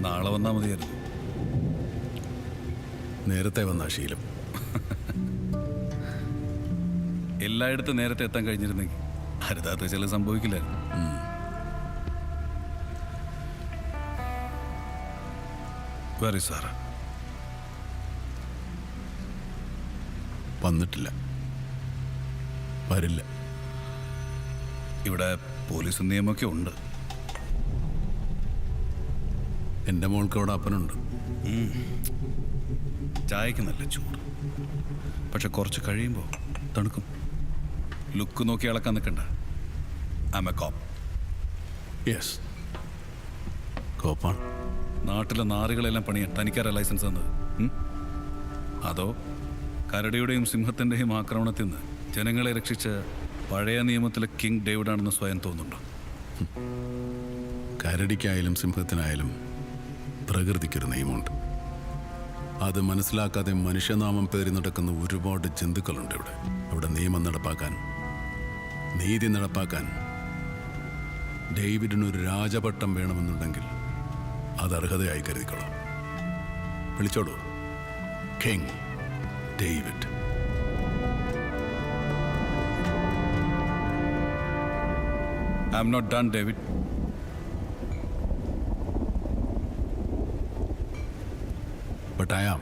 നാളെ വന്നാൽ മതിയായിരുന്നു. നേരത്തെ വന്ന ശീലം. എല്ലായിടത്തും നേരത്തെ എത്താൻ കഴിഞ്ഞിരുന്നെങ്കിൽ അരുതാത്ത ചില സംഭവിക്കില്ലായിരുന്നു. Very Sara. വന്നിട്ടില്ല, വരില്ല. ഇവിടെ പോലീസും നിയമമൊക്കെ ഉണ്ട്. എൻ്റെ മോൾക്ക് അവിടെ അപ്പനുണ്ട്. ചായക്ക് നല്ല ചൂട്, പക്ഷെ കുറച്ച് കഴിയുമ്പോൾ തണുക്കും. ലുക്ക് നോക്കി ഇളക്കാൻ നിൽക്കണ്ട. Am a cop. യെസ്, കോപ്പാണ്. നാട്ടിലെ നാറുകളെല്ലാം പണിയാൻ തനിക്കാര ലൈസൻസ് തന്നത്? അതോ കരടിയുടെയും സിംഹത്തിൻ്റെയും ആക്രമണത്തിൽ നിന്ന് ജനങ്ങളെ രക്ഷിച്ച പഴയ നിയമത്തിലെ കിങ് ഡേവിഡാണെന്ന് സ്വയം തോന്നുന്നുണ്ടോ? കരടിക്കായാലും സിംഹത്തിനായാലും പ്രകൃതിക്കൊരു നിയമമുണ്ട്. അത് മനസ്സിലാക്കാതെ മനുഷ്യനാമം പേറി നടക്കുന്ന ഒരുപാട് ജന്തുക്കളുണ്ട് ഇവിടെ. അവിടെ നിയമം നടപ്പാക്കാൻ, നീതി നടപ്പാക്കാൻ ഡേവിഡിനൊരു രാജപട്ടം വേണമെന്നുണ്ടെങ്കിൽ അത് അർഹതയായി കരുതിക്കോളാം. വിളിച്ചോളൂ, king David. I am not done, David. But I am.